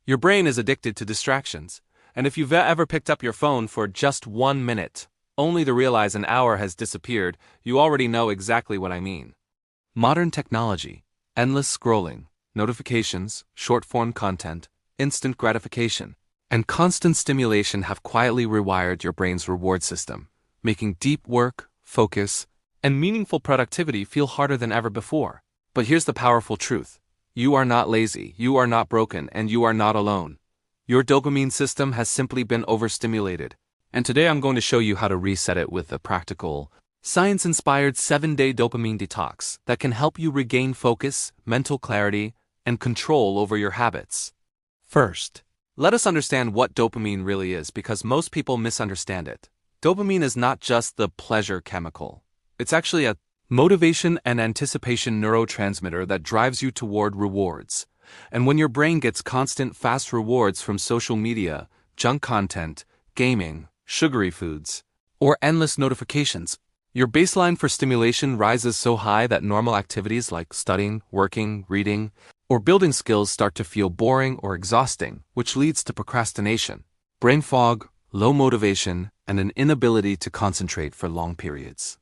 Your brain is addicted to distractions, and if you've ever picked up your phone for just 1 minute, only to realize an hour has disappeared, you already know exactly what I mean. Modern technology, endless scrolling, notifications, short-form content, instant gratification, and constant stimulation have quietly rewired your brain's reward system, making deep work, focus, and meaningful productivity feel harder than ever before. But here's the powerful truth. You are not lazy, you are not broken, and you are not alone. Your dopamine system has simply been overstimulated. And today I'm going to show you how to reset it with a practical, science-inspired 7-day dopamine detox that can help you regain focus, mental clarity, and control over your habits. First, let us understand what dopamine really is because most people misunderstand it. Dopamine is not just the pleasure chemical. It's actually a motivation and anticipation neurotransmitter that drives you toward rewards. And when your brain gets constant fast rewards from social media, junk content, gaming, sugary foods, or endless notifications, your baseline for stimulation rises so high that normal activities like studying, working, reading, or building skills start to feel boring or exhausting, which leads to procrastination, brain fog, low motivation, and an inability to concentrate for long periods.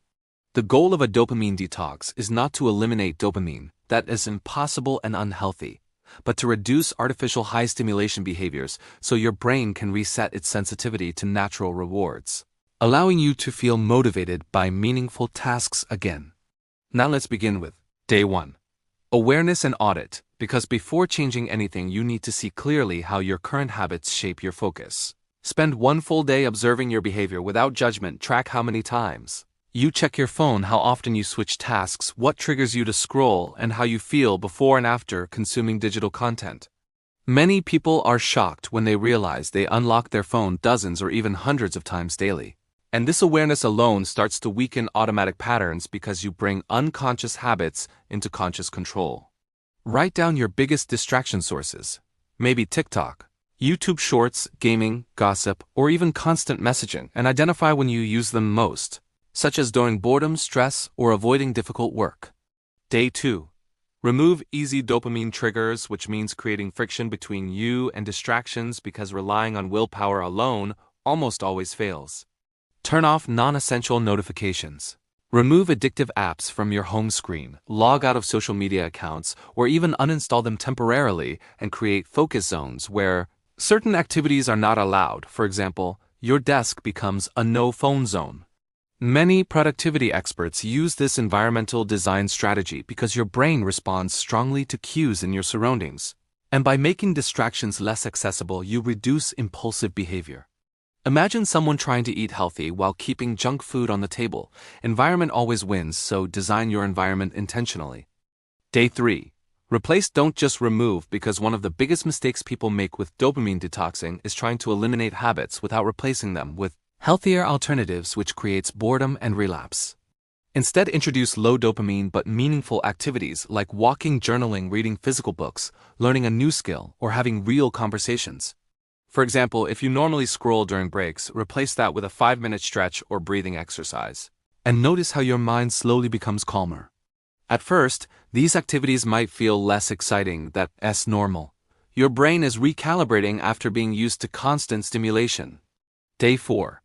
The goal of a dopamine detox is not to eliminate dopamine, that is impossible and unhealthy, but to reduce artificial high stimulation behaviors so your brain can reset its sensitivity to natural rewards, allowing you to feel motivated by meaningful tasks again. Now let's begin with Day 1. Awareness and audit, because before changing anything you need to see clearly how your current habits shape your focus. Spend one full day observing your behavior without judgment. Track how many times you check your phone, how often you switch tasks, what triggers you to scroll, and how you feel before and after consuming digital content. Many people are shocked when they realize they unlock their phone dozens or even hundreds of times daily. And this awareness alone starts to weaken automatic patterns because you bring unconscious habits into conscious control. Write down your biggest distraction sources, maybe TikTok, YouTube Shorts, gaming, gossip, or even constant messaging, and identify when you use them most, such as during boredom, stress, or avoiding difficult work. Day 2. Remove easy dopamine triggers, which means creating friction between you and distractions because relying on willpower alone almost always fails. Turn off non-essential notifications. Remove addictive apps from your home screen, log out of social media accounts, or even uninstall them temporarily and create focus zones where certain activities are not allowed. For example, your desk becomes a no-phone zone. Many productivity experts use this environmental design strategy because your brain responds strongly to cues in your surroundings. And by making distractions less accessible, you reduce impulsive behavior. Imagine someone trying to eat healthy while keeping junk food on the table. Environment always wins, so design your environment intentionally. Day 3. Replace, don't just remove, because one of the biggest mistakes people make with dopamine detoxing is trying to eliminate habits without replacing them with healthier alternatives, which creates boredom and relapse. Instead, introduce low dopamine but meaningful activities like walking, journaling, reading physical books, learning a new skill, or having real conversations. For example, if you normally scroll during breaks, replace that with a 5-minute stretch or breathing exercise. And notice how your mind slowly becomes calmer. At first, these activities might feel less exciting than normal. Your brain is recalibrating after being used to constant stimulation. Day 4.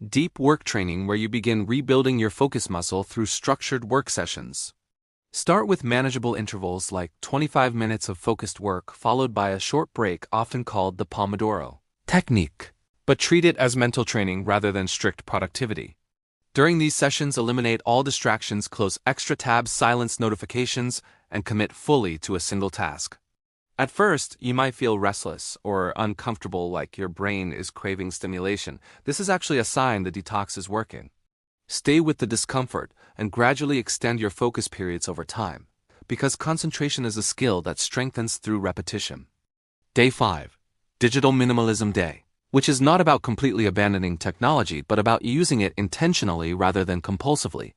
Deep work training, where you begin rebuilding your focus muscle through structured work sessions. Start with manageable intervals like 25 minutes of focused work followed by a short break, often called the Pomodoro technique, but treat it as mental training rather than strict productivity. During these sessions, eliminate all distractions, close extra tabs, silence notifications, and commit fully to a single task. At first, you might feel restless or uncomfortable, like your brain is craving stimulation. This is actually a sign the detox is working. Stay with the discomfort and gradually extend your focus periods over time, because concentration is a skill that strengthens through repetition. Day 5. Digital Minimalism Day, which is not about completely abandoning technology, but about using it intentionally rather than compulsively.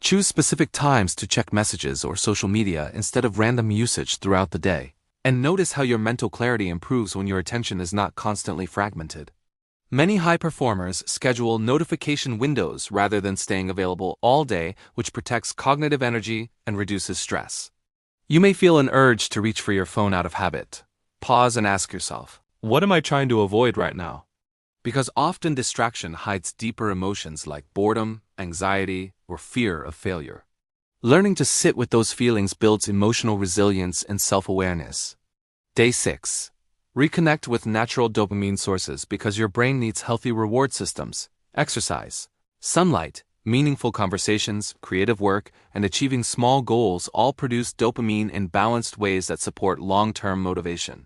Choose specific times to check messages or social media instead of random usage throughout the day. And notice how your mental clarity improves when your attention is not constantly fragmented. Many high performers schedule notification windows rather than staying available all day, which protects cognitive energy and reduces stress. You may feel an urge to reach for your phone out of habit. Pause and ask yourself, what am I trying to avoid right now? Because often distraction hides deeper emotions like boredom, anxiety, or fear of failure. Learning to sit with those feelings builds emotional resilience and self-awareness. Day 6. Reconnect with natural dopamine sources because your brain needs healthy reward systems. Exercise, sunlight, meaningful conversations, creative work, and achieving small goals all produce dopamine in balanced ways that support long-term motivation.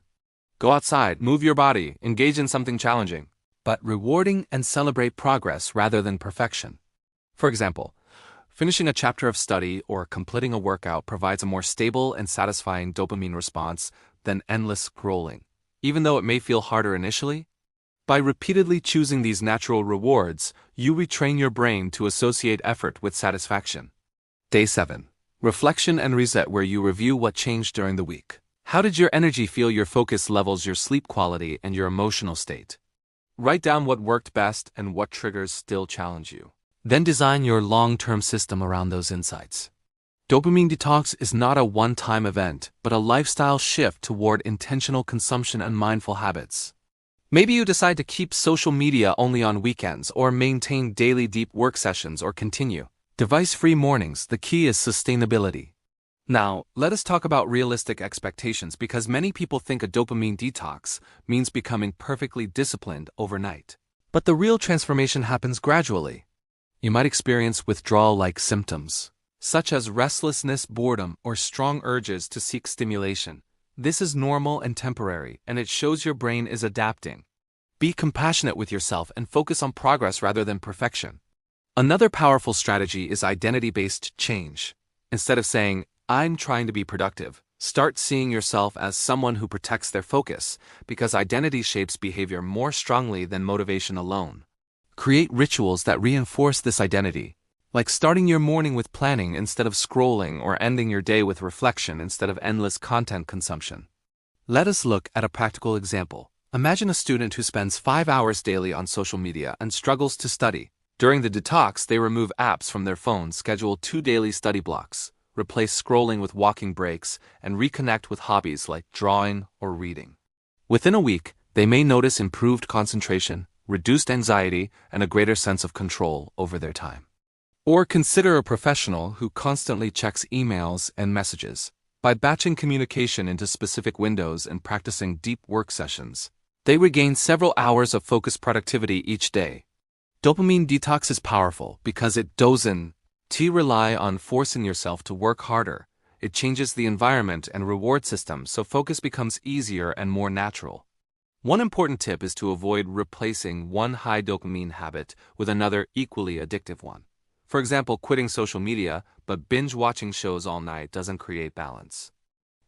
Go outside, move your body, engage in something challenging, but rewarding and celebrate progress rather than perfection. For example, finishing a chapter of study or completing a workout provides a more stable and satisfying dopamine response than endless scrolling, even though it may feel harder initially. By repeatedly choosing these natural rewards, you retrain your brain to associate effort with satisfaction. Day 7. Reflection and reset, where you review what changed during the week. How did your energy feel, your focus levels, your sleep quality, and your emotional state? Write down what worked best and what triggers still challenge you. Then design your long-term system around those insights. Dopamine detox is not a one-time event, but a lifestyle shift toward intentional consumption and mindful habits. Maybe you decide to keep social media only on weekends or maintain daily deep work sessions or continue device-free mornings. The key is sustainability. Now, let us talk about realistic expectations because many people think a dopamine detox means becoming perfectly disciplined overnight. But the real transformation happens gradually. You might experience withdrawal-like symptoms, such as restlessness, boredom, or strong urges to seek stimulation. This is normal and temporary, and it shows your brain is adapting. Be compassionate with yourself and focus on progress rather than perfection. Another powerful strategy is identity-based change. Instead of saying, "I'm trying to be productive," start seeing yourself as someone who protects their focus, because identity shapes behavior more strongly than motivation alone. Create rituals that reinforce this identity, like starting your morning with planning instead of scrolling or ending your day with reflection instead of endless content consumption. Let us look at a practical example. Imagine a student who spends 5 hours daily on social media and struggles to study. During the detox, they remove apps from their phones, schedule 2 daily study blocks, replace scrolling with walking breaks, and reconnect with hobbies like drawing or reading. Within a week, they may notice improved concentration, reduced anxiety, and a greater sense of control over their time. Or consider a professional who constantly checks emails and messages. By batching communication into specific windows and practicing deep work sessions, they regain several hours of focused productivity each day. Dopamine detox is powerful because it doesn't rely on forcing yourself to work harder. It changes the environment and reward system so focus becomes easier and more natural. One important tip is to avoid replacing one high dopamine habit with another equally addictive one. For example, quitting social media but binge-watching shows all night doesn't create balance.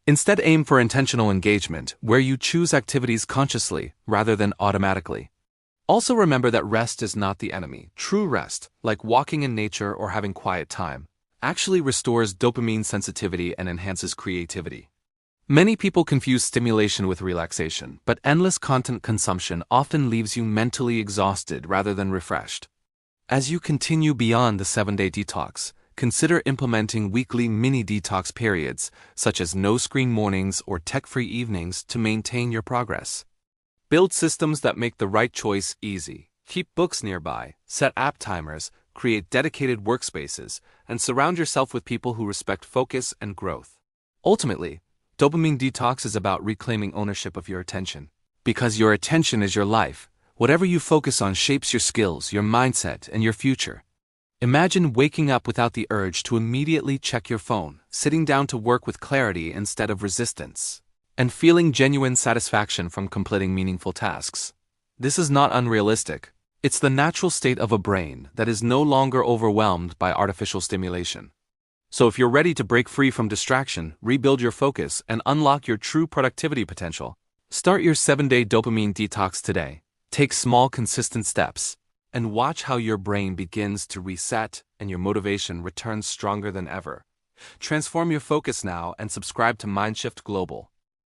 Instead, aim for intentional engagement, where you choose activities consciously rather than automatically. Also remember that rest is not the enemy. True rest, like walking in nature or having quiet time, actually restores dopamine sensitivity and enhances creativity. Many people confuse stimulation with relaxation, but endless content consumption often leaves you mentally exhausted rather than refreshed. As you continue beyond the 7-day detox, consider implementing weekly mini detox periods, such as no-screen mornings or tech-free evenings, to maintain your progress. Build systems that make the right choice easy. Keep books nearby, set app timers, create dedicated workspaces, and surround yourself with people who respect focus and growth. Ultimately, dopamine detox is about reclaiming ownership of your attention. Because your attention is your life, whatever you focus on shapes your skills, your mindset, and your future. Imagine waking up without the urge to immediately check your phone, sitting down to work with clarity instead of resistance, and feeling genuine satisfaction from completing meaningful tasks. This is not unrealistic. It's the natural state of a brain that is no longer overwhelmed by artificial stimulation. So if you're ready to break free from distraction, rebuild your focus, and unlock your true productivity potential, start your 7-day dopamine detox today. Take small, consistent steps, and watch how your brain begins to reset and your motivation returns stronger than ever. Transform your focus now and subscribe to Mindshift Global.